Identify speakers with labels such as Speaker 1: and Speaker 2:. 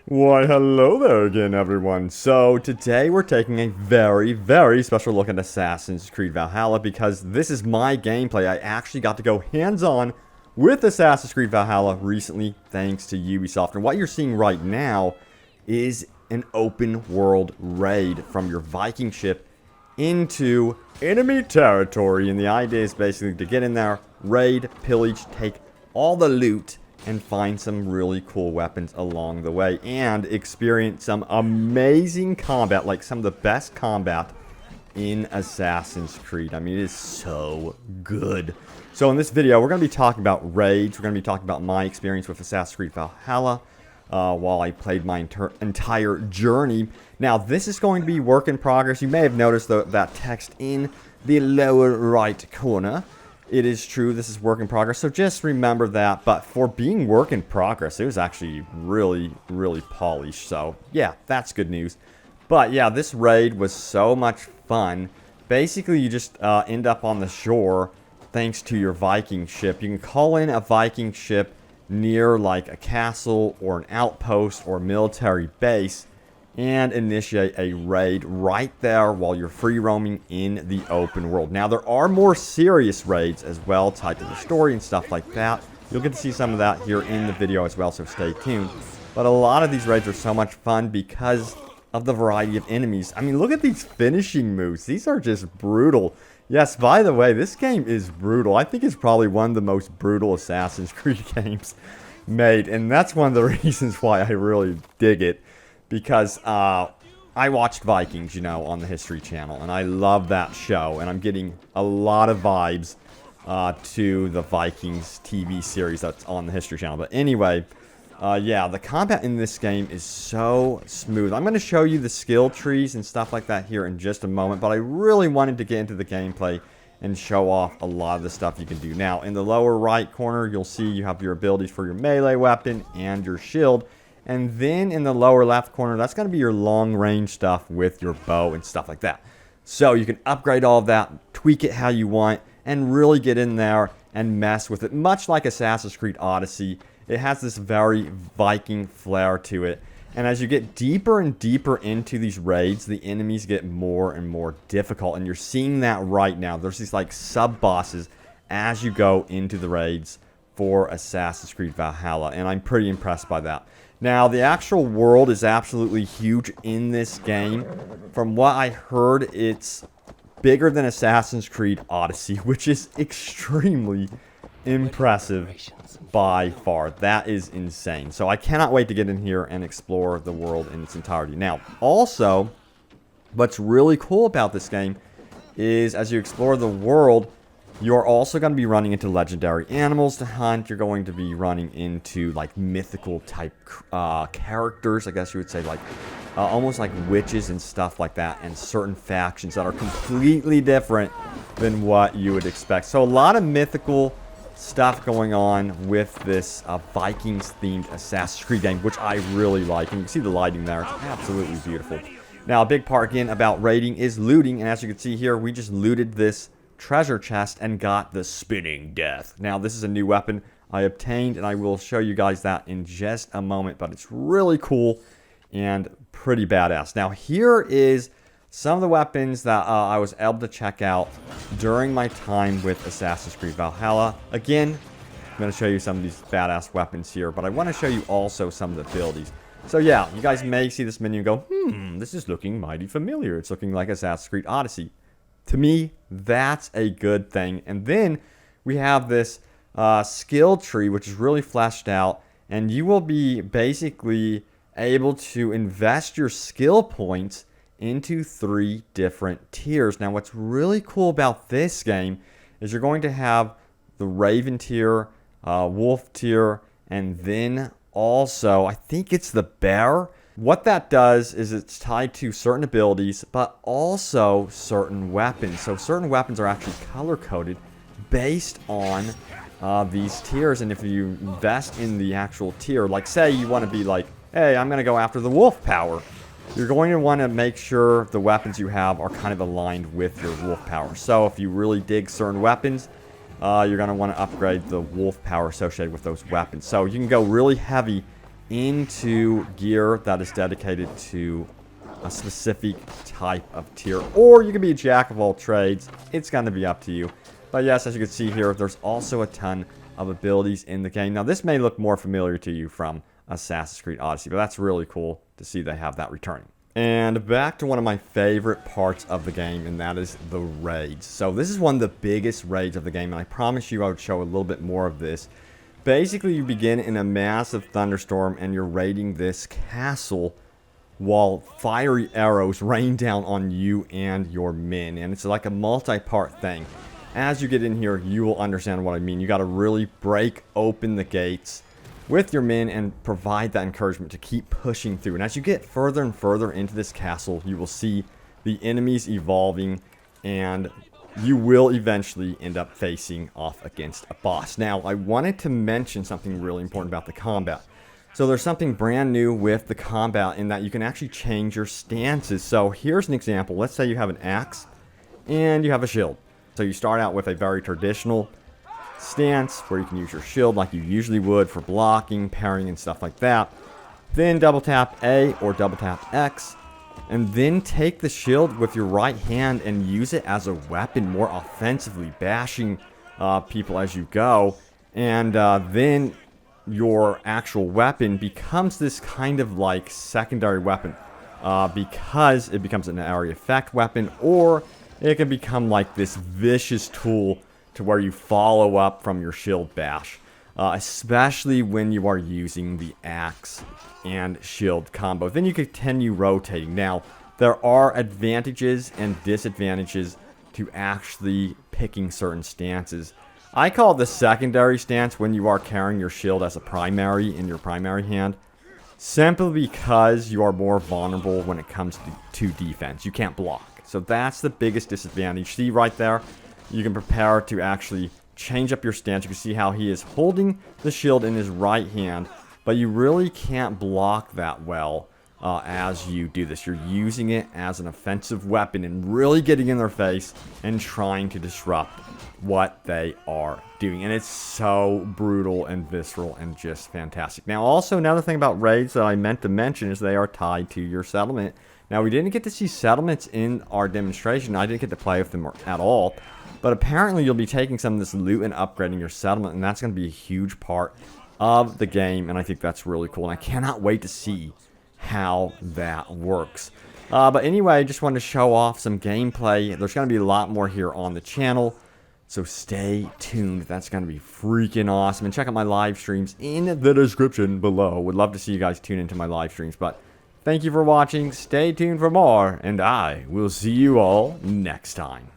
Speaker 1: Why, hello there again, everyone. So, today we're taking a very, very special look at Assassin's Creed Valhalla because this is my gameplay. I actually got to go hands-on with Assassin's Creed Valhalla recently, thanks to Ubisoft. And what you're seeing right now is an open-world raid from your Viking ship into enemy territory. And the idea is basically to get in there, raid, pillage, take all the loot, and find some really cool weapons along the way and experience some amazing combat, like some of the best combat in Assassin's Creed. I mean, it is so good. So in this video, we're going to be talking about raids. We're going to be talking about my experience with Assassin's Creed Valhalla while I played my entire journey. Now, this is going to be work in progress. You may have noticed that text in the lower right corner. It is true, this is work in progress, so just remember that. But for being work in progress, it was actually really, really polished. So, yeah, that's good news. But, yeah, this raid was so much fun. Basically, you just end up on the shore thanks to your Viking ship. You can call in a Viking ship near, like, a castle or an outpost or military base and initiate a raid right there while you're free roaming in the open world. Now, there are more serious raids as well, tied to the story and stuff like that. You'll get to see some of that here in the video as well, so stay tuned. But a lot of these raids are so much fun because of the variety of enemies. I mean, look at these finishing moves. These are just brutal. Yes, by the way, this game is brutal. I think it's probably one of the most brutal Assassin's Creed games made, and that's one of the reasons why I really dig it. Because I watched Vikings, you know, on the History Channel, and I love that show, and I'm getting a lot of vibes to the Vikings TV series that's on the History Channel. But anyway, yeah, the combat in this game is so smooth. I'm going to show you the skill trees and stuff like that here in just a moment, but I really wanted to get into the gameplay and show off a lot of the stuff you can do. Now, in the lower right corner, you'll see you have your abilities for your melee weapon and your shield. And then in the lower left corner, that's going to be your long-range stuff with your bow and stuff like that. So you can upgrade all of that, tweak it how you want, and really get in there and mess with it. Much like Assassin's Creed Odyssey, it has this very Viking flair to it. And as you get deeper and deeper into these raids, the enemies get more and more difficult. And you're seeing that right now. There's these like sub-bosses as you go into the raids for Assassin's Creed Valhalla. And I'm pretty impressed by that. Now, the actual world is absolutely huge in this game. From what I heard, it's bigger than Assassin's Creed Odyssey, which is extremely impressive by far. That is insane. So I cannot wait to get in here and explore the world in its entirety. Now, also, what's really cool about this game is as you explore the world, you're also going to be running into legendary animals to hunt. You're going to be running into, like, mythical type characters, I guess you would say, like, almost like witches and stuff like that, and certain factions that are completely different than what you would expect. So a lot of mythical stuff going on with this Vikings-themed Assassin's Creed game, which I really like. And you can see the lighting there. It's absolutely beautiful. Now, a big part, again, about raiding is looting. And as you can see here, we just looted this treasure chest and got the spinning death. Now, this is a new weapon I obtained, and I will show you guys that in just a moment, but it's really cool and pretty badass. Now, here is some of the weapons that I was able to check out during my time with Assassin's Creed Valhalla. Again, I'm going to show you some of these badass weapons here, but I want to show you also some of the abilities. So yeah, you guys may see this menu and go, this is looking mighty familiar. It's looking like Assassin's Creed Odyssey. To me, that's a good thing. And then we have this skill tree, which is really fleshed out. And you will be basically able to invest your skill points into 3 different tiers. Now, what's really cool about this game is you're going to have the Raven tier, Wolf tier, and then also, I think it's the Bear. What that does is it's tied to certain abilities, but also certain weapons. So certain weapons are actually color-coded based on these tiers. And if you invest in the actual tier, like say you want to be like, hey, I'm going to go after the wolf power. You're going to want to make sure the weapons you have are kind of aligned with your wolf power. So if you really dig certain weapons, you're going to want to upgrade the wolf power associated with those weapons. So you can go really heavy into gear that is dedicated to a specific type of tier. Or you can be a jack of all trades. It's going to be up to you. But yes, as you can see here, there's also a ton of abilities in the game. Now, this may look more familiar to you from Assassin's Creed Odyssey, but that's really cool to see they have that returning. And back to one of my favorite parts of the game, and that is the raids. So this is one of the biggest raids of the game, and I promise you I would show a little bit more of this. Basically, you begin in a massive thunderstorm, and you're raiding this castle while fiery arrows rain down on you and your men. And it's like a multi-part thing. As you get in here, you will understand what I mean. You got to really break open the gates with your men and provide that encouragement to keep pushing through. And as you get further and further into this castle, you will see the enemies evolving, and you will eventually end up facing off against a boss. Now, I wanted to mention something really important about the combat. So there's something brand new with the combat in that you can actually change your stances. So here's an example. Let's say you have an axe and you have a shield. So you start out with a very traditional stance where you can use your shield like you usually would for blocking, parrying, and stuff like that. Then double tap A or double tap X, and then take the shield with your right hand and use it as a weapon more offensively, bashing people as you go. And then your actual weapon becomes this kind of like secondary weapon because it becomes an area effect weapon, or it can become like this vicious tool to where you follow up from your shield bash, especially when you are using the axe and shield combo. Then you continue rotating. Now, there are advantages and disadvantages to actually picking certain stances. I call it the secondary stance when you are carrying your shield as a primary in your primary hand, simply because you are more vulnerable when it comes to defense. You can't block. So that's the biggest disadvantage. See right there? You can prepare to actually change up your stance. You can see how he is holding the shield in his right hand, but you really can't block that well as you do this. You're using it as an offensive weapon and really getting in their face and trying to disrupt what they are doing. And it's so brutal and visceral and just fantastic. Now, also another thing about raids that I meant to mention is they are tied to your settlement. Now, we didn't get to see settlements in our demonstration. I didn't get to play with them at all. But apparently you'll be taking some of this loot and upgrading your settlement, and that's going to be a huge part of the game, and I think that's really cool. And I cannot wait to see how that works. But anyway, I just wanted to show off some gameplay. There's going to be a lot more here on the channel, so stay tuned. That's going to be freaking awesome. And check out my live streams in the description below. Would love to see you guys tune into my live streams. But thank you for watching. Stay tuned for more, and I will see you all next time.